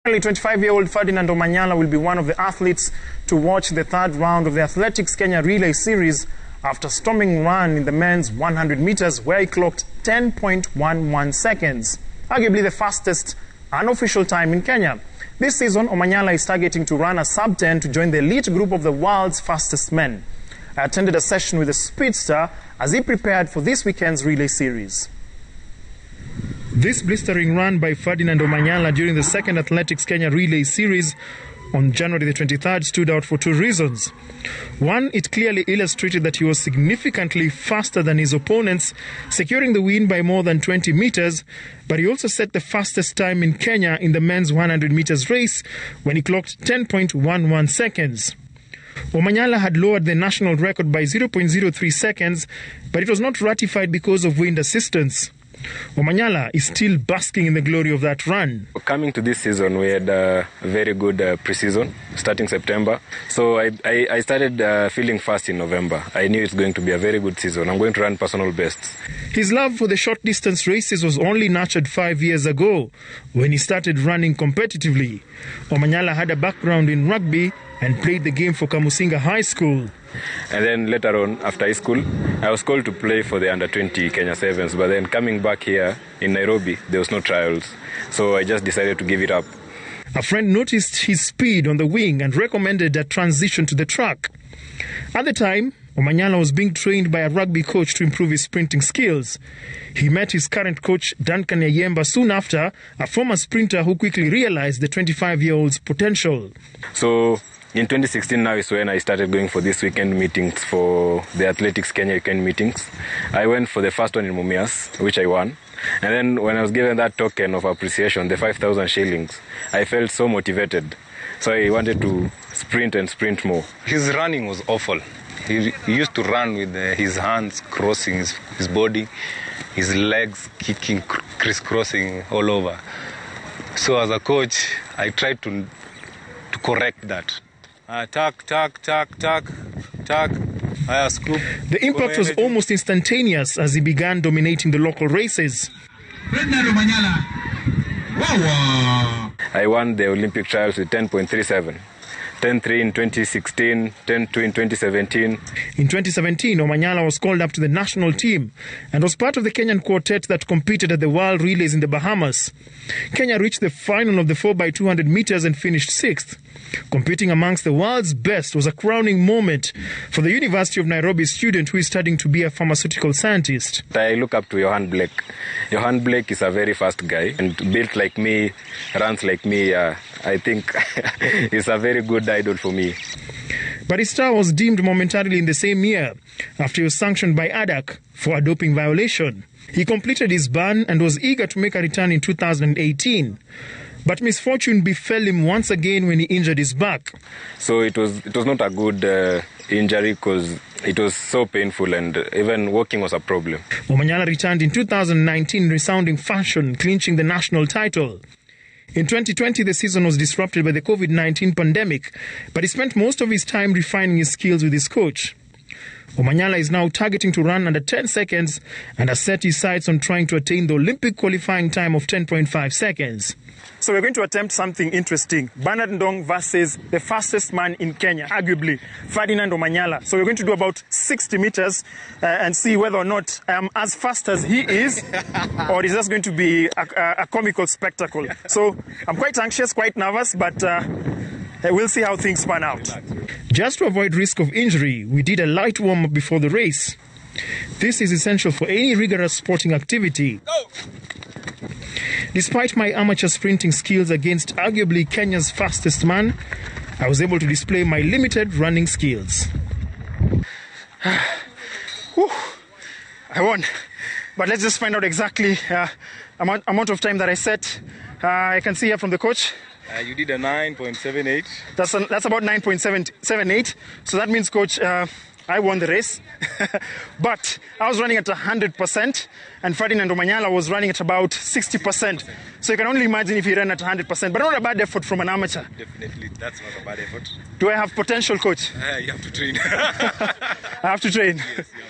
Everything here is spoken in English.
Finally, 25-year-old Ferdinand Omanyala will be one of the athletes to watch the third round of the Athletics Kenya Relay Series after storming run in the men's 100 meters where he clocked 10.11 seconds, arguably the fastest unofficial time in Kenya. This season, Omanyala is targeting to run a sub-10 to join the elite group of the world's fastest men. I attended a session with the speedster as he prepared for this weekend's relay series. This blistering run by Ferdinand Omanyala during the second Athletics Kenya Relay Series on January the 23rd stood out for two reasons. One, it clearly illustrated that he was significantly faster than his opponents, securing the win by more than 20 meters, but he also set the fastest time in Kenya in the men's 100 meters race when he clocked 10.11 seconds. Omanyala had lowered the national record by 0.03 seconds, but it was not ratified because of wind assistance. Omanyala is still basking in the glory of that run. Coming to this season, we had a very good pre-season starting September. So I started feeling fast in November. I knew it's going to be a very good season. I'm going to run personal bests. His love for the short distance races was only nurtured 5 years ago when he started running competitively. Omanyala had a background in rugby and played the game for Kamusinga High School. And then later on, after high school, I was called to play for the under-20 Kenya Sevens. But then coming back here in Nairobi, there was no trials. So I just decided to give it up. A friend noticed his speed on the wing and recommended a transition to the track. At the time, Omanyala was being trained by a rugby coach to improve his sprinting skills. He met his current coach, Duncan Yemba, soon after, a former sprinter who quickly realized the 25-year-old's potential. So in 2016 now is when I started going for these weekend meetings for the Athletics Kenya weekend meetings. I went for the first one in Mumias, which I won. And then when I was given that token of appreciation, the 5,000 shillings, I felt so motivated. So I wanted to sprint and sprint more. His running was awful. He used to run with his hands crossing his body, his legs kicking, crisscrossing all over. So as a coach, I tried to correct that. Tuck, scoop. The impact was almost instantaneous as he began dominating the local races. Ferdinand Omanyala. I won the Olympic trials with 10.37. 10.3 in 2016, 10.2 in 2017. In 2017, Omanyala was called up to the national team and was part of the Kenyan quartet that competed at the World Relays in the Bahamas. Kenya reached the final of the 4x200 meters and finished 6th. Competing amongst the world's best was a crowning moment for the University of Nairobi student who is studying to be a pharmaceutical scientist. I look up to Johan Blake. Johan Blake is a very fast guy and built like me, runs like me. I think he's a very good idol for me. But his star was dimmed momentarily in the same year after he was sanctioned by ADAC for a doping violation. He completed his ban and was eager to make a return in 2018. But misfortune befell him once again when he injured his back. So it was not a good injury because it was so painful and even walking was a problem. Omanyala returned in 2019 in resounding fashion, clinching the national title. In 2020, the season was disrupted by the COVID-19 pandemic, but he spent most of his time refining his skills with his coach. Omanyala is now targeting to run under 10 seconds and has set his sights on trying to attain the Olympic qualifying time of 10.5 seconds. So we're going to attempt something interesting. Bernard Ndong versus the fastest man in Kenya, arguably, Ferdinand Omanyala. So we're going to do about 60 meters and see whether or not I am as fast as he is or is just going to be a comical spectacle. So I'm quite anxious, quite nervous, but we'll see how things pan out. Just to avoid risk of injury, we did a light warm-up before the race. This is essential for any rigorous sporting activity. Go! Despite my amateur sprinting skills against arguably Kenya's fastest man, I was able to display my limited running skills. I won. But let's just find out exactly amount of time that I set. I can see here from the coach. You did a 9.78. That's about 9.78. So that means, coach, I won the race. But I was running at 100%, and Ferdinand Omanyala was running at about 60%. So you can only imagine if he ran at 100%, but not a bad effort from an amateur. Definitely, that's not a bad effort. Do I have potential, coach? You have to train. I have to train. Yes, yeah.